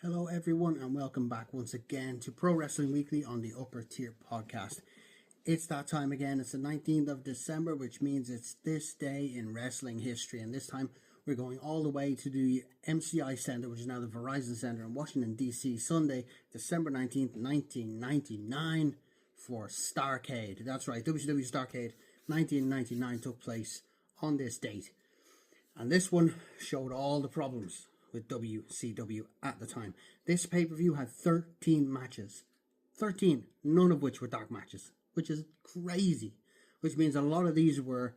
Hello, everyone, and welcome back once again to Pro Wrestling Weekly on the Upper Tier Podcast. It's that time again. It's the 19th of December, which means it's this day in wrestling history. And this time, we're going all the way to the MCI Center, which is now the Verizon Center in Washington, D.C., Sunday, December 19th, 1999, for Starcade. That's right, WCW Starcade 1999 took place on this date. And this one showed all the problems with WCW at the time. This pay-per-view had 13 matches. 13, none of which were dark matches, which is crazy. Which means a lot of these were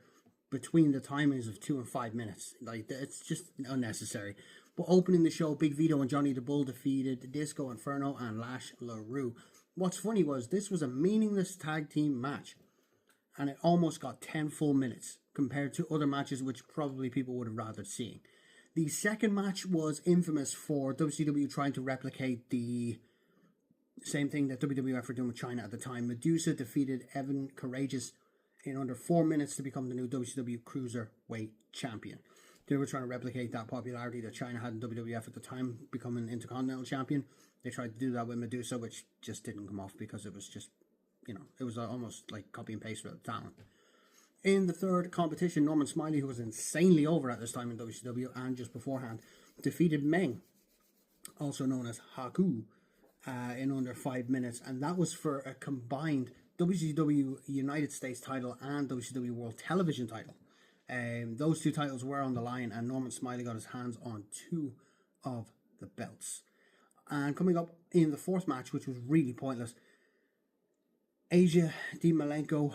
between the timings of 2 and 5 minutes. Like, it's just unnecessary. But opening the show, Big Vito and Johnny the Bull defeated Disco Inferno and Lash LaRue. What's funny was this was a meaningless tag team match, and it almost got 10 full minutes compared to other matches which probably people would have rather seen. The second match was infamous for WCW trying to replicate the same thing that WWF were doing with China at the time. Medusa defeated Evan Courageous in under 4 minutes to become the new WCW Cruiserweight Champion. They were trying to replicate that popularity that China had in WWF at the time, becoming Intercontinental Champion. They tried to do that with Medusa, which just didn't come off because it was just, it was almost like copy and paste with the talent. In the third competition, Norman Smiley, who was insanely over at this time in WCW and just beforehand, defeated Meng, also known as Haku, in under 5 minutes. And that was for a combined WCW United States title and WCW World Television title. Those two titles were on the line, and Norman Smiley got his hands on 2 of the belts. And coming up in the fourth match, which was really pointless, Asia Di Malenko,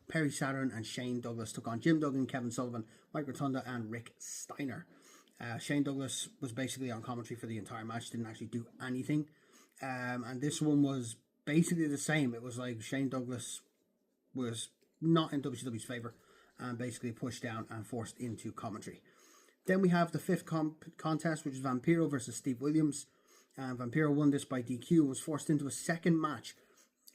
Perry Saturn, and Shane Douglas took on Jim Duggan, Kevin Sullivan, Mike Rotunda, and Rick Steiner. Shane Douglas was basically on commentary for the entire match, didn't actually do anything. And this one was basically the same. It was like Shane Douglas was not in WCW's favor and basically pushed down and forced into commentary. Then we have the fifth contest, which is Vampiro versus Steve Williams. Vampiro won this by DQ and was forced into a second match.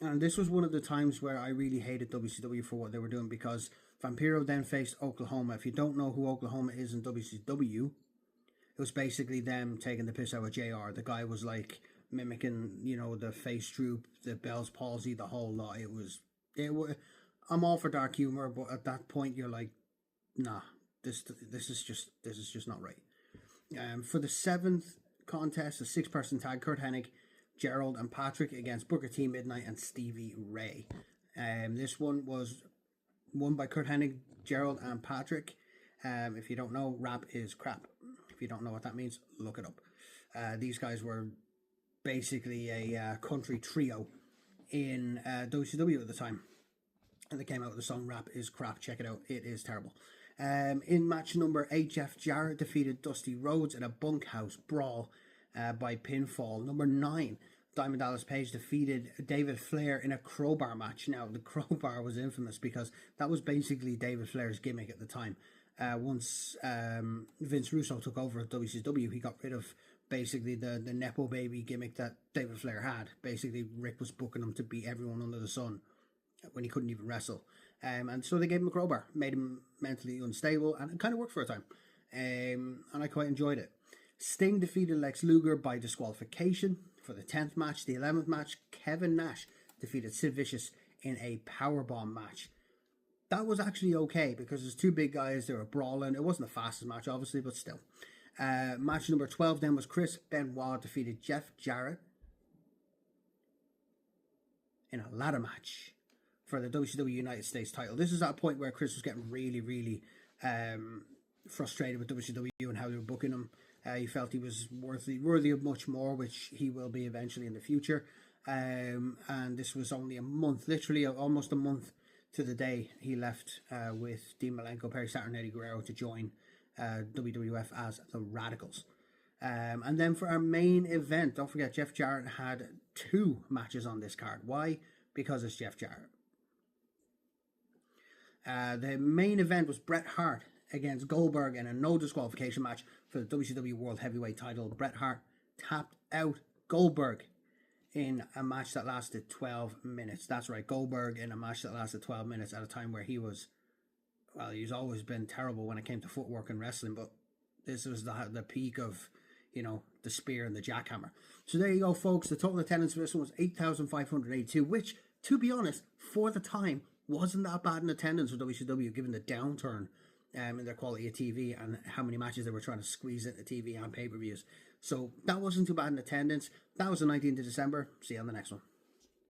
And this was one of the times where I really hated WCW for what they were doing, because Vampiro then faced Oklahoma. If you don't know who Oklahoma is in WCW, it was basically them taking the piss out of JR. The guy was like mimicking, the face droop, the Bell's palsy, the whole lot. It was. I'm all for dark humor, but at that point you're like, nah, this is just not right. For the seventh contest, a 6-person tag, Kurt Hennig, Gerald, and Patrick against Booker T, Midnight, and Stevie Ray. This one was won by Kurt Hennig, Gerald, and Patrick. If you don't know, rap is crap. If you don't know what that means, look it up. These guys were basically a country trio in WCW at the time. And they came out with the song Rap is Crap. Check it out. It is terrible. In match number 8, Jeff Jarrett defeated Dusty Rhodes in a bunkhouse brawl by pinfall. Number 9, Diamond Dallas Page defeated David Flair in a crowbar match. Now, the crowbar was infamous because that was basically David Flair's gimmick at the time. Once Vince Russo took over at WCW, he got rid of basically the Nepo Baby gimmick that David Flair had. Basically, Rick was booking him to beat everyone under the sun when he couldn't even wrestle. And so they gave him a crowbar, made him mentally unstable, and it kind of worked for a time. And I quite enjoyed it. Sting defeated Lex Luger by disqualification. For the 10th match, the 11th match, Kevin Nash defeated Sid Vicious in a powerbomb match. That was actually okay because there's 2 big guys, they were brawling. It wasn't the fastest match, obviously, but still. Match number 12 then was Chris Benoit defeated Jeff Jarrett in a ladder match for the WCW United States title. This is at a point where Chris was getting really, really frustrated with WCW and how they were booking him. He felt he was worthy of much more, which he will be eventually in the future. And this was only a month, literally almost a month to the day he left with Dean Malenko, Perry Saturn, Eddie Guerrero to join WWF as the Radicals. And then for our main event, don't forget, Jeff Jarrett had 2 matches on this card. Why? Because it's Jeff Jarrett. The main event was Bret Hart against Goldberg in a no disqualification match for the WCW World Heavyweight title. Bret Hart tapped out Goldberg in a match that lasted 12 minutes. That's right, Goldberg in a match that lasted 12 minutes at a time where he's always been terrible when it came to footwork and wrestling, but this was the peak of, the spear and the jackhammer. So there you go, folks. The total attendance for this one was 8,582, which, to be honest, for the time, wasn't that bad in attendance for WCW, given the downturn in their quality of TV and how many matches they were trying to squeeze into TV and pay-per-views. So that wasn't too bad in attendance. That was the 19th of December. See you on the next one.